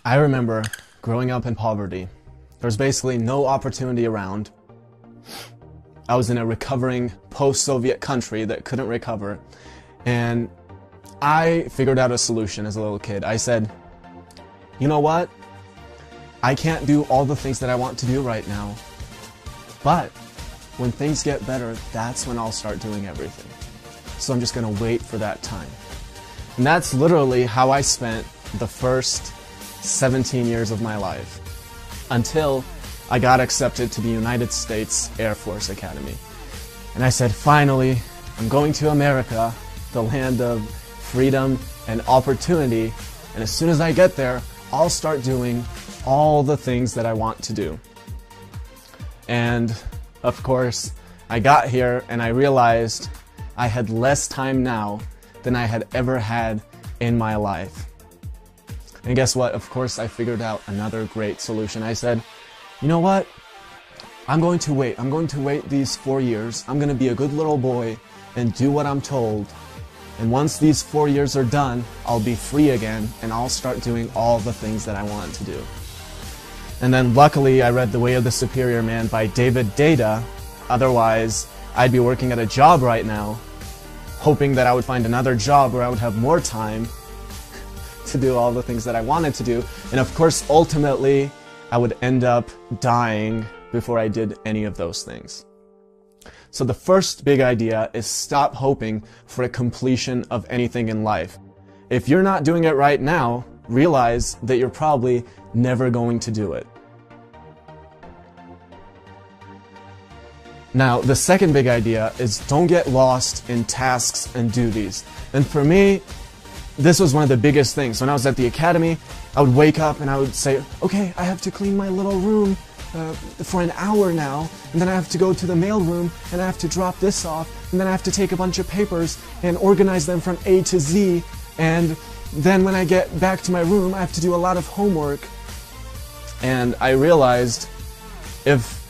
I remember growing up in poverty. There was basically no opportunity around. I was in a recovering post-Soviet country that couldn't recover, and I figured out a solution as a little kid. I said, you know what? I can't do all the things that I want to do right now, but when things get better, that's when I'll start doing everything. So I'm just gonna wait for that time. And that's literally how I spent the first 17 years of my life, until I got accepted to the United States Air Force Academy. And I said, finally, I'm going to America, the land of freedom and opportunity, and as soon as I get there, I'll start doing all the things that I want to do. And of course, I got here and I realized I had less time now than I had ever had in my life. And guess what? Of course, I figured out another great solution. I said, you know what? I'm going to wait. I'm going to wait these 4 years. I'm going to be a good little boy and do what I'm told. And once these 4 years are done, I'll be free again and I'll start doing all the things that I want to do. And then luckily, I read The Way of the Superior Man by Deida. Otherwise, I'd be working at a job right now, hoping that I would find another job where I would have more time to do all the things that I wanted to do. And of course, ultimately, I would end up dying before I did any of those things. So the first big idea is stop hoping for a completion of anything in life. If you're not doing it right now, realize that you're probably never going to do it. Now, the second big idea is don't get lost in tasks and duties. And for me, this was one of the biggest things. When I was at the academy, I would wake up and I would say, okay, I have to clean my little room for an hour now, and then I have to go to the mail room and I have to drop this off, and then I have to take a bunch of papers and organize them from A to Z, and then when I get back to my room, I have to do a lot of homework. And I realized, if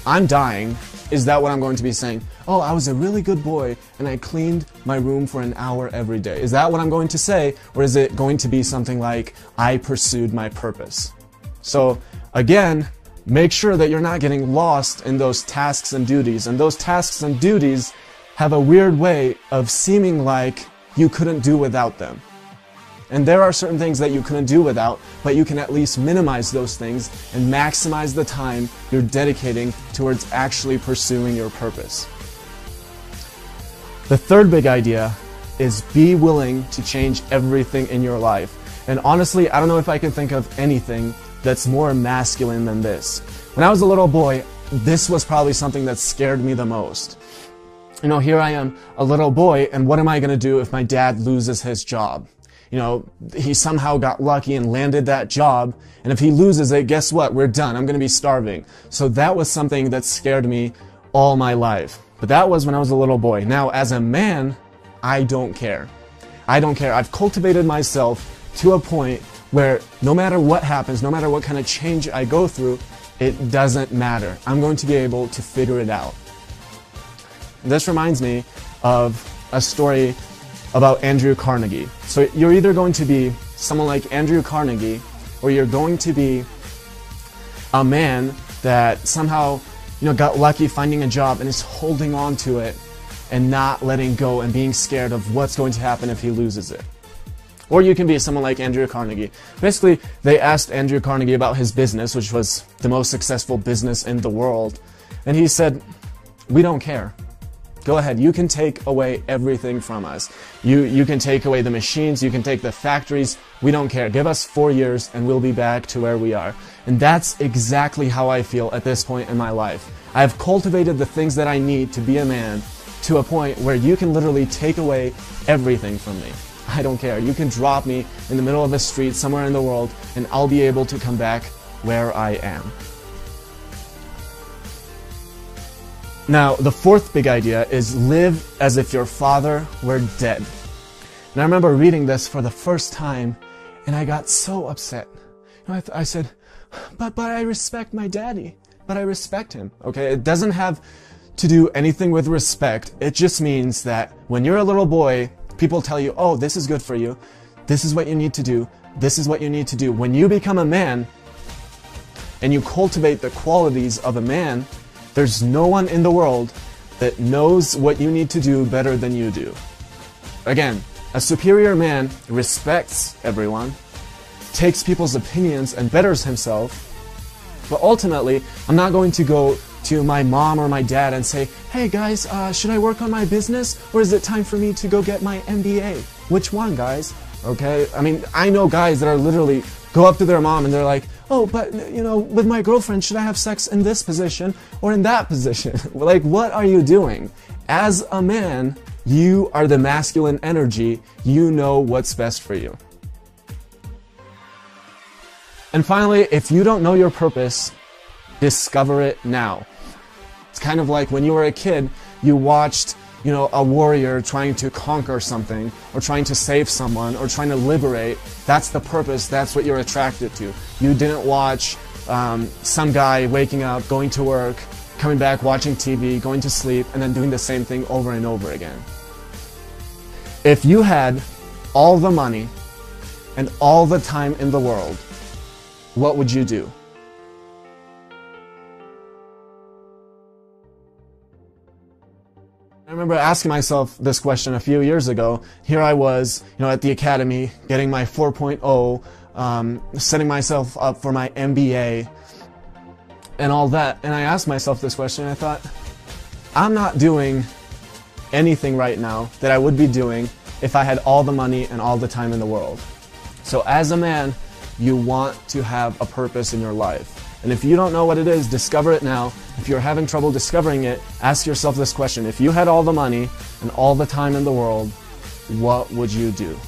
I'm dying, is that what I'm going to be saying? Oh, I was a really good boy and I cleaned my room for an hour every day. Is that what I'm going to say? Or is it going to be something like, I pursued my purpose? So again, make sure that you're not getting lost in those tasks and duties. And those tasks and duties have a weird way of seeming like you couldn't do without them. And there are certain things that you couldn't do without, but you can at least minimize those things and maximize the time you're dedicating towards actually pursuing your purpose. The third big idea is be willing to change everything in your life. And honestly, I don't know if I can think of anything that's more masculine than this. When I was a little boy, this was probably something that scared me the most. You know, here I am, a little boy, and what am I going to do if my dad loses his job? You know, he somehow got lucky and landed that job, and if he loses it, guess what? We're done. I'm going to be starving. So that was something that scared me all my life. But that was when I was a little boy. Now, as a man, I don't care. I don't care. I've cultivated myself to a point where no matter what happens, no matter what kind of change I go through, it doesn't matter. I'm going to be able to figure it out. This reminds me of a story about Andrew Carnegie. So you're either going to be someone like Andrew Carnegie, or you're going to be a man that somehow, you know, got lucky finding a job and is holding on to it and not letting go and being scared of what's going to happen if he loses it. Or you can be someone like Andrew Carnegie. Basically, they asked Andrew Carnegie about his business, which was the most successful business in the world, and he said, we don't care. Go ahead, you can take away everything from us. You can take away the machines, you can take the factories, we don't care. Give us 4 years and we'll be back to where we are. And that's exactly how I feel at this point in my life. I've cultivated the things that I need to be a man to a point where you can literally take away everything from me. I don't care. You can drop me in the middle of the street somewhere in the world and I'll be able to come back where I am. Now, the fourth big idea is live as if your father were dead. And I remember reading this for the first time, and I got so upset. You know, I said, but I respect my daddy. But I respect him, okay? It doesn't have to do anything with respect. It just means that when you're a little boy, people tell you, oh, this is good for you. this is what you need to do, this is what you need to do. When you become a man and you cultivate the qualities of a man, there's no one in the world that knows what you need to do better than you do. Again, a superior man respects everyone, takes people's opinions and betters himself, but ultimately, I'm not going to go to my mom or my dad and say, hey guys, should I work on my business or is it time for me to go get my MBA? Which one, guys? Okay, I mean, I know guys that are literally go up to their mom and they're like, oh, but you know, with my girlfriend, should I have sex in this position or in that position? Like, what are you doing? As a man, you are the masculine energy. You know what's best for you. And finally, if you don't know your purpose, discover it now. It's kind of like when you were a kid, you watched, you know, a warrior trying to conquer something, or trying to save someone, or trying to liberate. That's the purpose. That's what you're attracted to. You didn't watch some guy waking up, going to work, coming back, watching TV, going to sleep, and then doing the same thing over and over again. If you had all the money and all the time in the world, what would you do? I remember asking myself this question a few years ago. Here I was, you know, at the academy, getting my 4.0, setting myself up for my MBA, and all that. And I asked myself this question, and I thought, I'm not doing anything right now that I would be doing if I had all the money and all the time in the world. So as a man, you want to have a purpose in your life. And if you don't know what it is, discover it now. If you're having trouble discovering it, ask yourself this question. If you had all the money and all the time in the world, what would you do?